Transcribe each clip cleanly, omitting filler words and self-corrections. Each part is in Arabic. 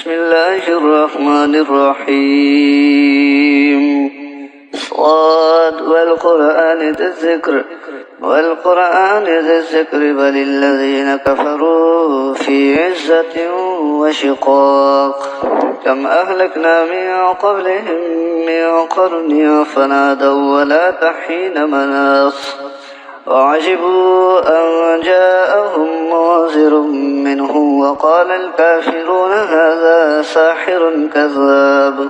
بسم الله الرحمن الرحيم صاد والقرآن ذي الذكر بل الذين كفروا في عزة وشقاق كم أهلكنا من قبلهم من قرن فنادوا ولا تحين مناص وعجبوا أن جاءهم منذر منهم وقال الكافرون هذا ساحر كذاب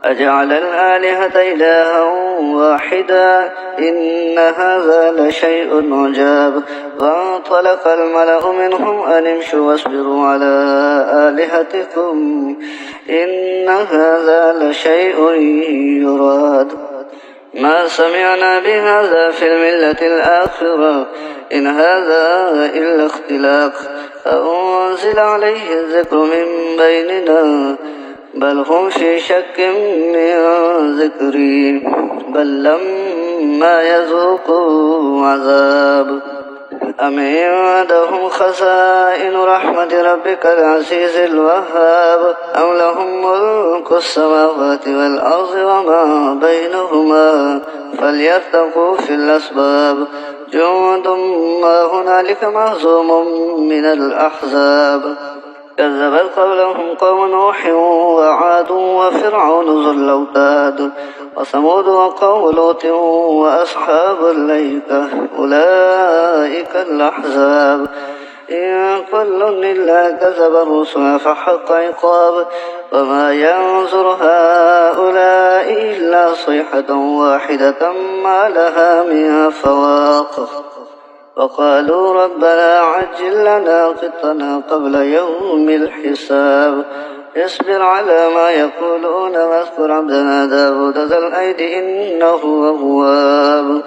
أجعل الآلهة إلها واحدا إن هذا لشيء عجاب فانطلق الملأ منهم أن امشوا واصبروا على آلهتكم إن هذا لشيء يراد ما سمعنا بهذا في الملة الآخرة إن هذا إلا اختلاق أنزل عليه الذكر من بيننا بل هم في شك من ذكري بل لما يذوقوا عذاب أم عندهم خزائن رحمة ربك العزيز الوهاب أم لهم ملك السماوات والأرض وما بينهما فليرتقوا في الأسباب جند ما هنالك مهزوم من الأحزاب كذبت قبلهم قوم نوح وعاد وفرعون ذو الأوتاد وثمود وقوم لوط وأصحاب الأيكة أولئك الأحزاب إن كل إلا كذب الرسل فحق عقاب وما ينظر هؤلاء إلا صيحة واحدة ما لها من فواق وقالوا ربنا عجل لنا قطنا قبل يوم الحساب اصبر على ما يقولون واذكر عبدنا داود ذا الأيد إنه أواب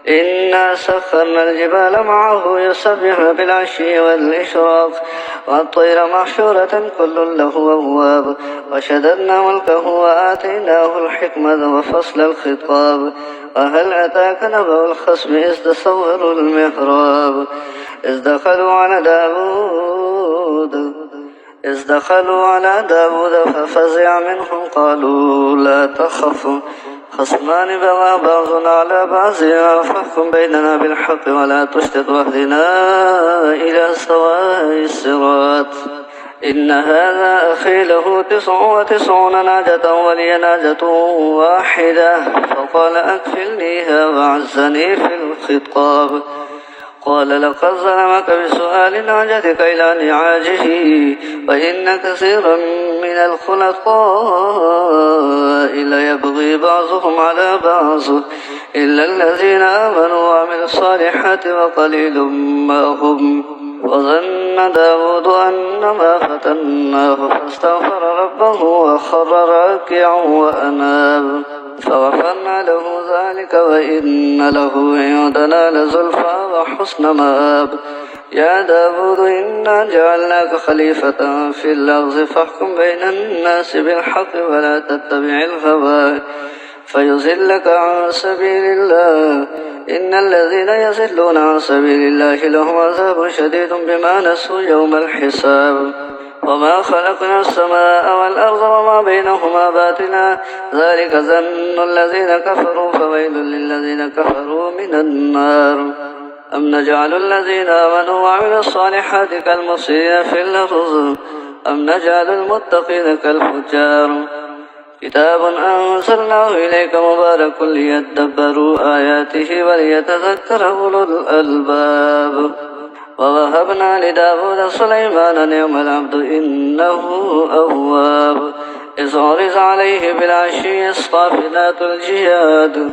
إنا سخرنا الجبال معه يسبح بالعشي والإشراق والطير محشورة كل له أواب وشددنا ملكه وآتيناه الحكمة وفصل الخطاب وهل أتاك نبأ الخصم إذ تصوروا المحراب إذ دخلوا على داود ففزع منهم قالوا لا تخف خصمان بغى بعضنا على بعض فاحكم بيننا بالحق ولا تشتت واهدنا إلى سواء الصراط إن هذا أخي له 99 ناجة ولي ناجة واحدة فقال أكفلنيها وعزني في الخطاب قال لقد ظلمك بسؤال نعجتك إلى نعاجه وإن كثيرا من الخلطاء ليبغي بعضهم على بعض إلا الذين آمنوا وعملوا الصالحات وقليل ما هم وظن داود أنما فتناه فاستغفر ربه وخر راكعا وأناب فغفرنا له ذلك وإن له عندنا لزلفى وحسن مآب يا داود إنا جعلناك خليفة في الأرض فاحكم بين الناس بالحق ولا تتبع الهوى فيضلك عن سبيل الله إن الذين يضلون عن سبيل الله لهم عذاب شديد بما نسوا يوم الحساب وما خلقنا السماء والأرض وما بينهما باطلا ذلك ظن الذين كفروا فويل للذين كفروا من النار أم نجعل الذين آمنوا وعملوا الصالحات كالمفسدين في الأرض أم نجعل المتقين كالفجار كتاب أنزلناه إليك مبارك ليدبروا آياته وليتذكر أولو الألباب ووهبنا لداود سليمان نعم العبد إنه أواب إذ عرض عليه بالعشي الصافنات الجياد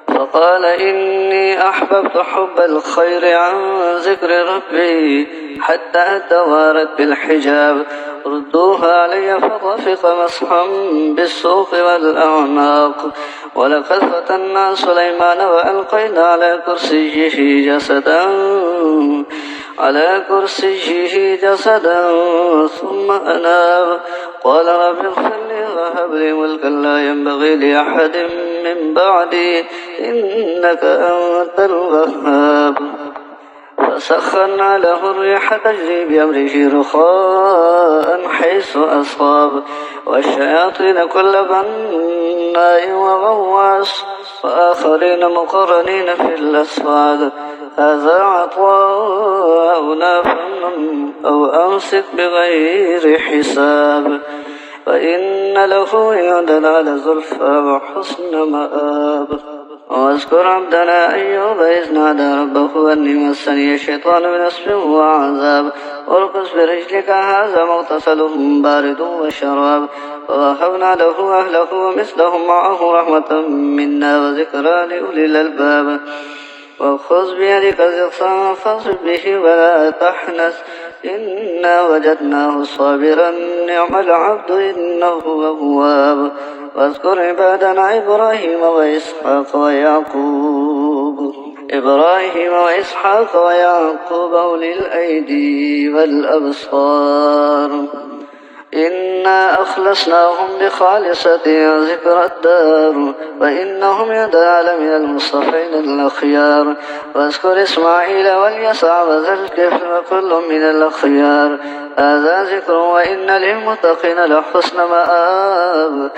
فقال إني أحببت حب الخير عن ذكر ربي حتى توارت بالحجاب ردوها علي فطفق مسحا بالسوق والأعناق ولقد فتنا سليمان وألقينا على كرسيه جسدا ثم أناب قال رب اغفر لي وهب لي ملكا لا ينبغي لأحد من بعدي إنك أنت الوهاب فسخرنا له الريح تجري بأمره رخاء حيث أصاب والشياطين كل بناء وغواص وآخرين مقرنين في الأصفاد هذا عطاؤنا فمن أو أمسك بغير حساب فإن له عندنا لزلفى وحسن مآب واذكر عبدنا أيوب إذ نادى ربه أني مسني الشيطان بنصب وعذاب ارقص برجلك هذا مغتسل بارد وشراب ووهبنا له أهله ومثلهم معه رحمة منا وذكرى لأولي الألباب وخذ بيدك ضغطا فاصب به ولا تحنث إنا وجدناه صابرا نعم العبد إنه أواب واذكر عبادنا إبراهيم وإسحاق ويعقوب أولي الأيدي والأبصار إنا أخلصناهم بخالصة ذكر الدار وإنهم يدعى لمن المصطفين الأخيار واذكر إسماعيل واليسع وذا الكفل وكل من الأخيار هذا ذكر وإن للمتقين لحسن مآب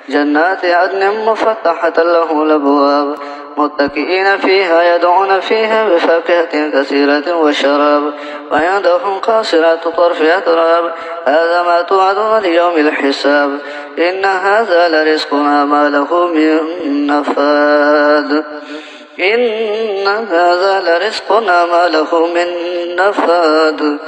جنات عدن مفتحة لهم الأبواب متكئين فيها يدعون فيها بفاكهة كثيرة وشراب وعندهم قاصرات طرف أتراب هذا ما توعدون ليوم الحساب إن هذا لرزقنا ما له من نفاد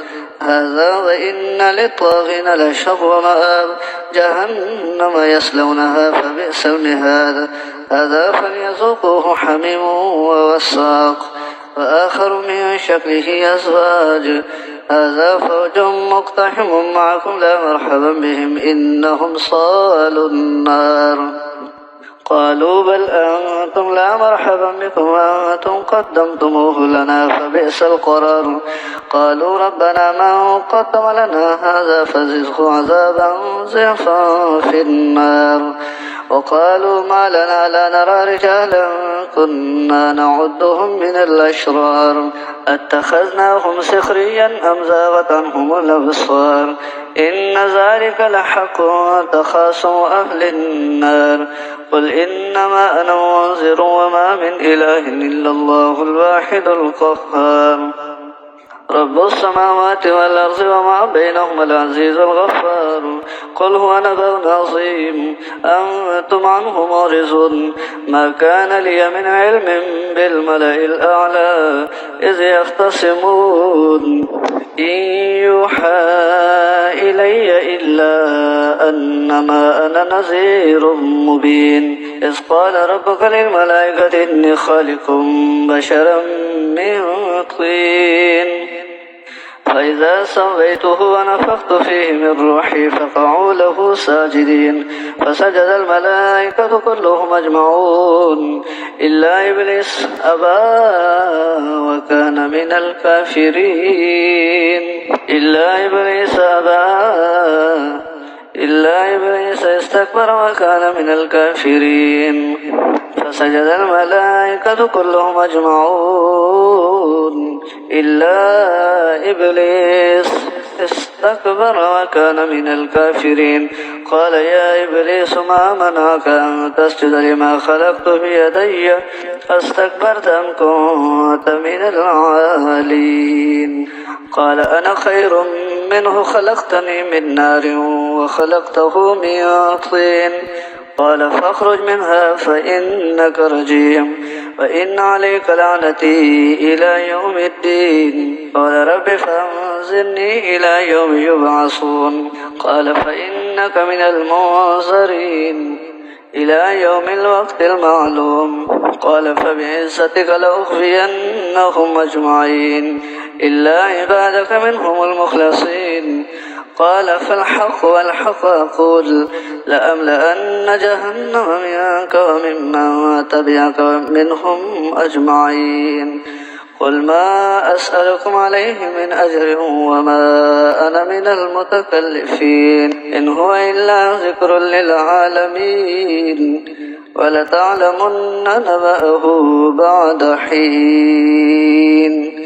هذا وإن للطاغين لشر مآب جهنم يصلونها فبئس المهاد هذا فليذوقوه حميم ووساق وآخر من شكله أزواج هذا فوج مقتحم معكم لا مرحبا بهم إنهم صالوا النار قالوا بل أنتم لا مرحبا بكم وأنتم قدمتموه لنا فبئس القرار قالوا ربنا من قدم لنا هذا فزده عذابا ضعفا في النار وقالوا ما لنا لا نرى رجالا كنا نعدهم من الأشرار اتخذناهم سخريا أم زاغت عنهم الأبصار إن ذلك لحق تخاصم أهل النار قل إنما أنا منذر وما من إله إلا الله الواحد القهار رب السماوات والأرض وما بينهما العزيز الغفار قل هو نبأ عظيم أنتم عنه معرضون ما كان لي من علم بالملأ الأعلى إذ يختصمون إن يوحى إلي إلا أنما أنا نذير مبين إذ قال ربك للملائكة إني خالق بشرا من طين فإذا سويته ونفخت فيه من روحي فقعوا له ساجدين فسجد الملائكة كلهم أجمعون إلا إبليس أبى وكان من الكافرين إلا إبليس استكبر وكان من الكافرين فسجد الملائكة كلهم أجمعون إلا إبليس استكبر وكان من الكافرين قال يا إبليس ما منعك أن تسجد لما خلقت بيدي استكبرت أم كنت من العالين قال أنا خير منه خلقتني من نار وخلقته من طين قال فاخرج منها فإنك رجيم وإن عليك لعنتي إلى يوم الدين قال رب فانظرني إلى يوم يبعثون قال فإنك من المنظرين إلى يوم الوقت المعلوم قال فبعزتك لأغوينهم أجمعين إلا عبادك منهم المخلصين قال فالحق والحق أقول لأملأن جهنم منك وممن تبعك منهم أجمعين قل ما أسألكم عليه من أجر وما أنا من المتكلفين إن هو إلا ذكر للعالمين ولتعلمن نبأه بعد حين